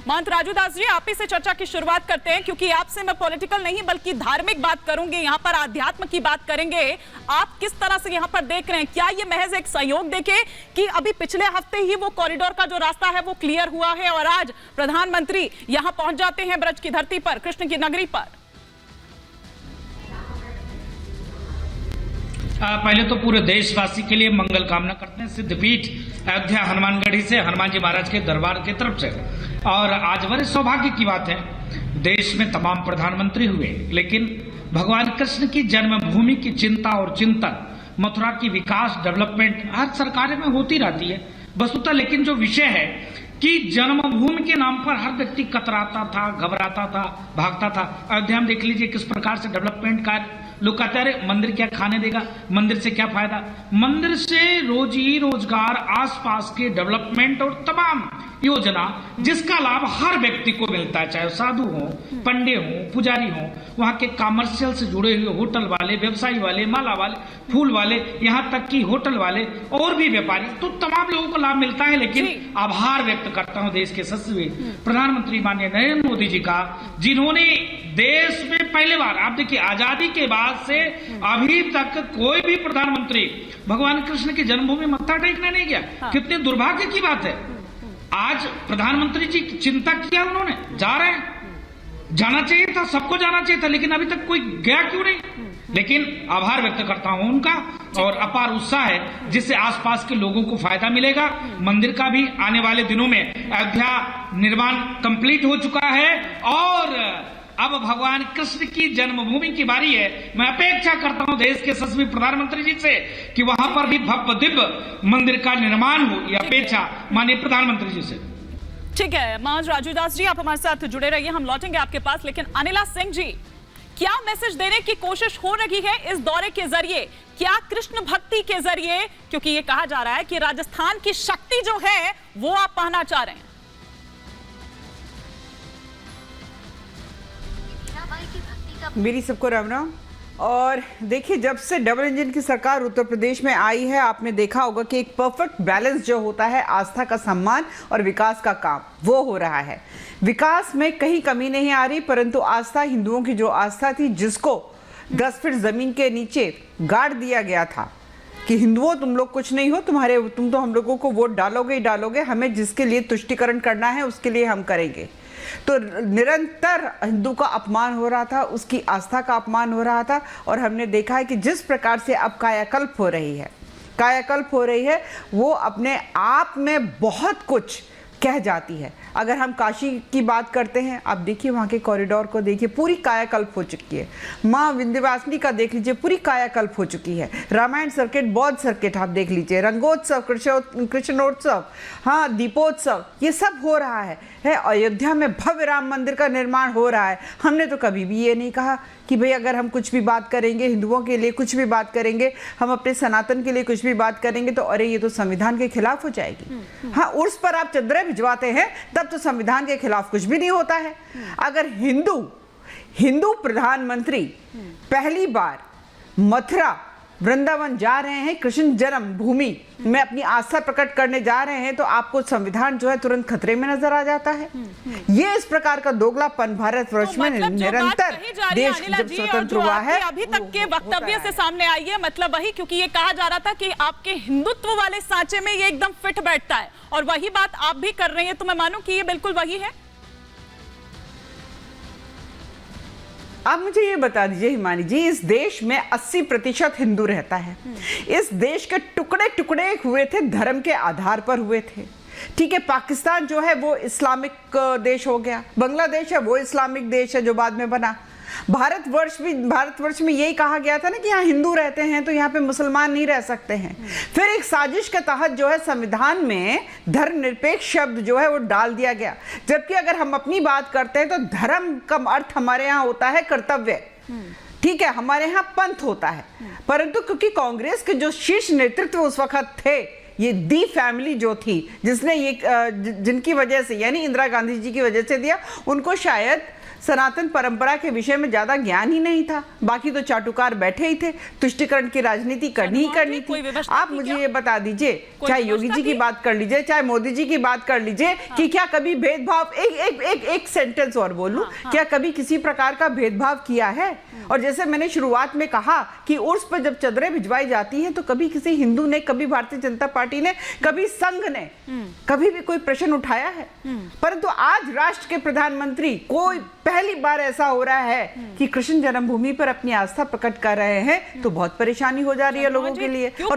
महंत राजू दास जी, आप ही से चर्चा की शुरुआत करते हैं, क्योंकि आपसे मैं पॉलिटिकल नहीं बल्कि धार्मिक बात करूंगी, यहाँ पर आध्यात्म की बात करेंगे। आप किस तरह से यहाँ पर देख रहे हैं? क्या ये महज एक सहयोग देखे कि अभी पिछले हफ्ते ही वो कॉरिडोर का जो रास्ता है वो क्लियर हुआ है और आज प्रधानमंत्री यहाँ पहुंच जाते हैं ब्रज की धरती पर, कृष्ण की नगरी पर? पहले तो पूरे देशवासी के लिए मंगल कामना करते हैं सिद्धपीठ अयोध्या हनुमानगढ़ी से, हनुमान जी महाराज के दरबार की तरफ से। और आज बड़े सौभाग्य की बात है, देश में तमाम प्रधानमंत्री हुए, लेकिन भगवान कृष्ण की जन्मभूमि की चिंता और चिंतन, मथुरा की विकास डेवलपमेंट हर सरकार में होती रहती है वस्तुतः। लेकिन जो विषय है कि जन्मभूमि के नाम पर हर व्यक्ति कतराता था, घबराता था, भागता था। अयोध्या में देख लीजिए किस प्रकार से डेवलपमेंट कार्य, लोग कहते हैं मंदिर क्या खाने देगा, मंदिर से क्या फायदा। मंदिर से रोजी रोजगार, आसपास के डेवलपमेंट और तमाम योजना जिसका लाभ हर व्यक्ति को मिलता है, चाहे साधु हो, पंडे हो, पुजारी हो, वहां के कमर्शियल से जुड़े हुए होटल वाले, व्यवसायी वाले, माला वाले, फूल वाले, यहाँ तक कि होटल वाले और भी व्यापारी, तो तमाम लोगों को लाभ मिलता है। लेकिन आभार व्यक्त करता हूँ देश के यशस्वी प्रधानमंत्री माननीय नरेंद्र मोदी जी का, जिन्होंने देश में पहली बार, आप देखिए आजादी के बाद से अभी तक कोई भी प्रधानमंत्री भगवान कृष्ण की जन्मभूमि मत्था टेकने नहीं गया। कितने दुर्भाग्य की बात है। आज प्रधानमंत्री जी की चिंता किया उन्होंने, जा रहे हैं, जाना चाहिए था, सबको जाना चाहिए था, लेकिन अभी तक कोई गया क्यों नहीं। लेकिन आभार व्यक्त करता हूं उनका, और अपार उत्साह है जिससे आसपास के लोगों को फायदा मिलेगा। मंदिर का भी आने वाले दिनों में अयोध्या निर्माण कंप्लीट हो चुका है और अब भगवान कृष्ण की जन्मभूमि की बारी है। मैं अपेक्षा करता हूं देश के यशस्वी प्रधानमंत्री जी से कि वहां पर भी भव्य दिव्य मंदिर का निर्माण हो, यह अपेक्षा माननीय प्रधानमंत्री जी से। ठीक है महंत राजू दास जी, आप हमारे साथ जुड़े रहिए, हम लौटेंगे आपके पास। लेकिन अनिला सिंह जी, क्या मैसेज देने की कोशिश हो रही है इस दौरे के जरिए? क्या कृष्ण भक्ति के जरिए, क्योंकि ये कहा जा रहा है कि राजस्थान की शक्ति जो है वो आप पाना चाह रहे हैं? मेरी सबको राम राम। और देखिए, जब से डबल इंजन की सरकार उत्तर प्रदेश में आई है, आपने देखा होगा कि एक परफेक्ट बैलेंस जो होता है आस्था का सम्मान और विकास का काम, वो हो रहा है। विकास में कहीं कमी नहीं आ रही, परंतु आस्था, हिंदुओं की जो आस्था थी, जिसको 10 फीट जमीन के नीचे गाड़ दिया गया था कि हिंदुओं तुम लोग कुछ नहीं हो, तुम तो हम लोगों को वोट डालोगे ही डालोगे, हमें जिसके लिए तुष्टिकरण करना है उसके लिए हम करेंगे। तो निरंतर हिंदू का अपमान हो रहा था, उसकी आस्था का अपमान हो रहा था। और हमने देखा है कि जिस प्रकार से अब कायाकल्प हो रही है, वो अपने आप में बहुत कुछ कह जाती है। अगर हम काशी की बात करते हैं, आप देखिए वहाँ के कॉरिडोर को देखिए, पूरी कायाकल्प हो चुकी है। माँ विंध्यवासिनी का देख लीजिए, पूरी कायाकल्प हो चुकी है। रामायण सर्किट, बौद्ध सर्किट आप देख लीजिए, रंगोत्सव, कृष्णोत्सव, हाँ दीपोत्सव, ये सब हो रहा है। अयोध्या में भव्य राम मंदिर का निर्माण हो रहा है। हमने तो कभी भी ये नहीं कहा कि भाई अगर हम कुछ भी बात करेंगे, हिंदुओं के लिए कुछ भी बात करेंगे, हम अपने सनातन के लिए कुछ भी बात करेंगे, तो अरे ये तो संविधान के खिलाफ हो जाएगी। हाँ, उर्स पर आप चंद्रे भिजवाते हैं तब तो संविधान के खिलाफ कुछ भी नहीं होता है। अगर हिंदू प्रधानमंत्री पहली बार मथुरा वृंदावन जा रहे हैं, कृष्ण जन्मभूमि में अपनी आस्था प्रकट करने जा रहे हैं, तो आपको संविधान जो है तुरंत खतरे में नजर आ जाता है। ये इस प्रकार का दोगलापन भारतवर्ष में निरंतर देश जब स्वतंत्र हुआ है, अभी तक के वक्तव्य से सामने आई है, मतलब वही, क्योंकि ये कहा जा रहा था कि आपके हिंदुत्व वाले सांचे में ये एकदम फिट बैठता है, और वही बात आप भी कर रही हैं, तो मैं मानूं कि ये बिल्कुल वही है। आप मुझे ये बता दीजिए हिमानी जी, इस देश में 80% हिंदू रहता है। इस देश के टुकड़े टुकड़े हुए थे, धर्म के आधार पर हुए थे। ठीक है, पाकिस्तान जो है वो इस्लामिक देश हो गया, बांग्लादेश है वो इस्लामिक देश है जो बाद में बना। भारतवर्ष में यही कहा गया था ना कि यहाँ हिंदू रहते हैं तो यहाँ पे मुसलमान नहीं रह सकते हैं। फिर एक साजिश के तहत जो है संविधान में धर्मनिरपेक्ष शब्द जो है वो डाल दिया गया, जबकि अगर हम अपनी बात करते हैं तो धर्म का अर्थ हमारे यहाँ होता है कर्तव्य। ठीक है, हमारे यहाँ पंथ होता है, परंतु क्योंकि कांग्रेस के जो शीर्ष नेतृत्व उस वक्त थे, ये दी फैमिली जो थी, जिसने ये जिनकी वजह से, यानी इंदिरा गांधी जी की वजह से दिया, उनको शायद सनातन परंपरा के विषय में ज्यादा ज्ञान ही नहीं था, बाकी तो चाटुकार बैठे ही थे, तुष्टिकरण की राजनीति करनी ही करनी थी। आप मुझे ये बता दीजिए, चाहे योगी जी की बात कर लीजिए, चाहे मोदी जी की बात कर लीजिए, कि क्या कभी भेदभाव, एक सेंटेंस और बोलूं, क्या कभी किसी प्रकार का भेदभाव किया है? और जैसे मैंने शुरुआत में कहा कि उर्स पर जब चदरें भिजवाई जाती हैं तो कभी किसी हिंदू ने, कभी भारतीय जनता पार्टी ने, कभी संघ ने कभी भी कोई प्रश्न उठाया है? परंतु आज राष्ट्र के प्रधानमंत्री कोई पहली बार ऐसा हो रहा है कि कृष्ण जन्मभूमि पर अपनी आस्था प्रकट कर रहे हैं, तो बहुत परेशानी हो जा रही है लोगों के लिए। और